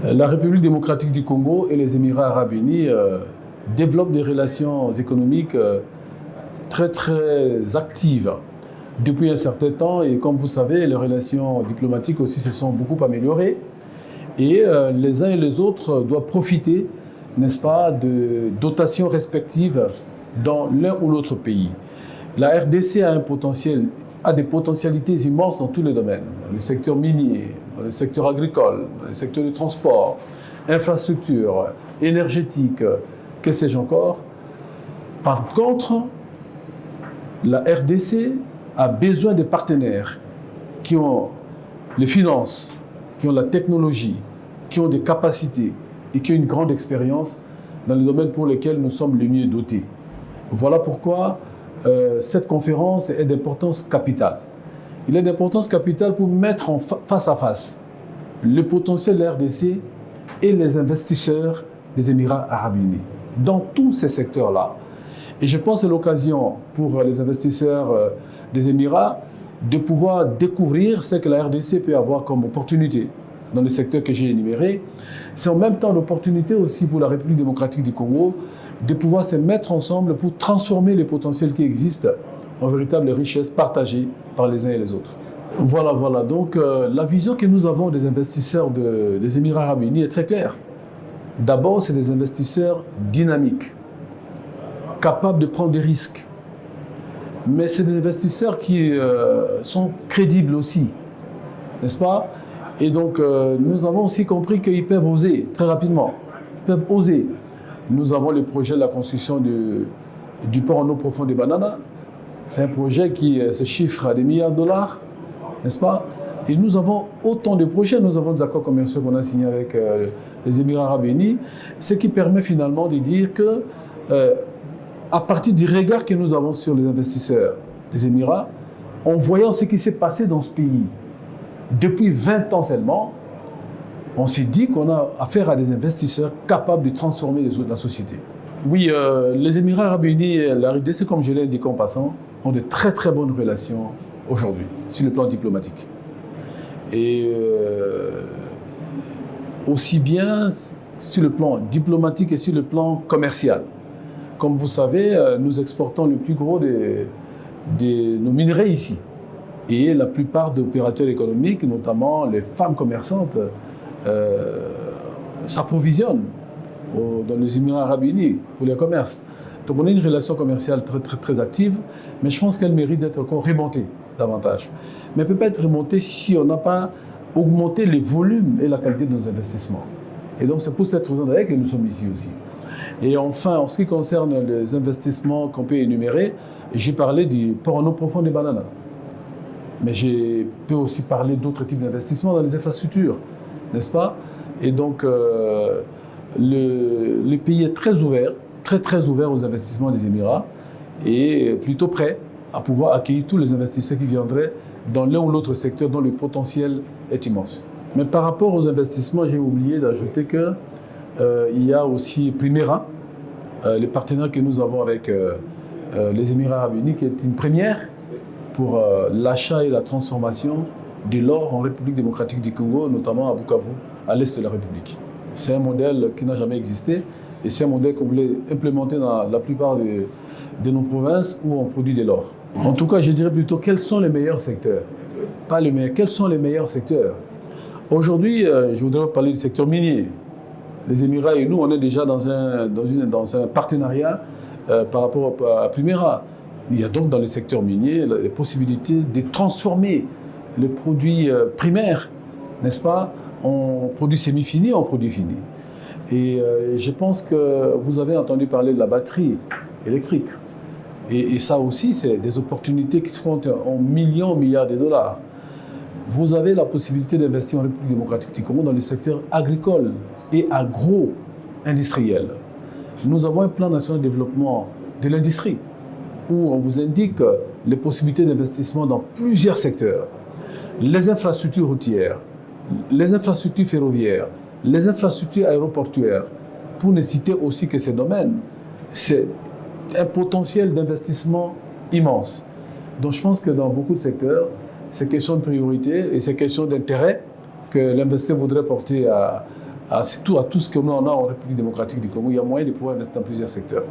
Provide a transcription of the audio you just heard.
La République démocratique du Congo et les Émirats arabes unis développent des relations économiques très actives depuis un certain temps. Et comme vous savez, les relations diplomatiques aussi se sont beaucoup améliorées. Et les uns et les autres doivent profiter, n'est-ce pas, de dotations respectives dans l'un ou l'autre pays. La RDC a des potentialités immenses dans tous les domaines, dans le secteur minier, dans le secteur agricole, dans le secteur du transport, infrastructure, énergétique, que sais-je encore. Par contre, la RDC a besoin de partenaires qui ont les finances, qui ont la technologie, qui ont des capacités et qui ont une grande expérience dans les domaines pour lesquels nous sommes les mieux dotés. Voilà pourquoi cette conférence est d'importance capitale. Il est d'importance capitale pour mettre face à face le potentiel de la RDC et les investisseurs des Émirats arabes unis dans tous ces secteurs-là. Et je pense que c'est l'occasion pour les investisseurs des Émirats de pouvoir découvrir ce que la RDC peut avoir comme opportunité dans les secteurs que j'ai énumérés. C'est en même temps l'opportunité aussi pour la République démocratique du Congo de pouvoir se mettre ensemble pour transformer les potentiels qui existent en véritables richesses partagées par les uns et les autres. Voilà. Donc la vision que nous avons des investisseurs des Émirats arabes unis est très claire. D'abord, c'est des investisseurs dynamiques, capables de prendre des risques. Mais c'est des investisseurs qui sont crédibles aussi, n'est-ce pas? Et donc, nous avons aussi compris qu'ils peuvent oser très rapidement. Ils peuvent oser. Nous avons le projet de la construction du port en eau profonde des Bananas. C'est un projet qui se chiffre à des milliards de dollars, n'est-ce pas? Et nous avons autant de projets. Nous avons des accords commerciaux qu'on a signés avec les Émirats arabes unis, ce qui permet finalement de dire que, à partir du regard que nous avons sur les investisseurs des Émirats, en voyant ce qui s'est passé dans ce pays, depuis 20 ans seulement, on s'est dit qu'on a affaire à des investisseurs capables de transformer la société. Oui, les Émirats arabes unis et la RDC, comme je l'ai indiqué en passant, ont de très bonnes relations aujourd'hui, sur le plan diplomatique. Et aussi bien sur le plan diplomatique et sur le plan commercial. Comme vous savez, nous exportons le plus gros de nos minerais ici. Et la plupart des opérateurs économiques, notamment les femmes commerçantes, s'approvisionnent dans les Émirats arabes unis pour le commerce. Donc on a une relation commerciale très active, mais je pense qu'elle mérite d'être encore remontée davantage. Mais elle ne peut pas être remontée si on n'a pas augmenté les volumes et la qualité de nos investissements. Et donc c'est pour cette raison d'ailleurs que nous sommes ici aussi. Et enfin, en ce qui concerne les investissements qu'on peut énumérer, j'ai parlé du port en eau profonde des Bananas. Mais je peux aussi parler d'autres types d'investissements dans les infrastructures, n'est-ce pas? Et donc, le pays est très ouvert aux investissements des Émirats et plutôt prêt à pouvoir accueillir tous les investisseurs qui viendraient dans l'un ou l'autre secteur dont le potentiel est immense. Mais par rapport aux investissements, j'ai oublié d'ajouter qu'il y a aussi Primera, les partenaires que nous avons avec les Émirats arabes unis, qui est une première pour l'achat et la transformation de l'or en République démocratique du Congo, notamment à Bukavu, à l'est de la République. C'est un modèle qui n'a jamais existé et c'est un modèle qu'on voulait implémenter dans la plupart de nos provinces où on produit de l'or. En tout cas, je dirais plutôt quels sont les meilleurs secteurs. Pas les meilleurs, quels sont les meilleurs secteurs? Aujourd'hui, je voudrais parler du secteur minier. Les Émirats et nous, on est déjà dans un partenariat par rapport à Primera. Il y a donc dans le secteur minier la possibilité de transformer les produits primaires, n'est-ce pas, en produits semi-finis, en produits finis. Et je pense que vous avez entendu parler de la batterie électrique. Et ça aussi, c'est des opportunités qui se comptent en millions, milliards de dollars. Vous avez la possibilité d'investir en République démocratique du Congo dans le secteur agricole et agro-industriel. Nous avons un plan national de développement de l'industrie où on vous indique les possibilités d'investissement dans plusieurs secteurs. Les infrastructures routières, les infrastructures ferroviaires, les infrastructures aéroportuaires, pour ne citer aussi que ces domaines. C'est un potentiel d'investissement immense. Donc je pense que dans beaucoup de secteurs, c'est question de priorité et c'est question d'intérêt que l'investisseur voudrait porter à tout ce que nous on a en République démocratique du Congo, il y a moyen de pouvoir investir dans plusieurs secteurs.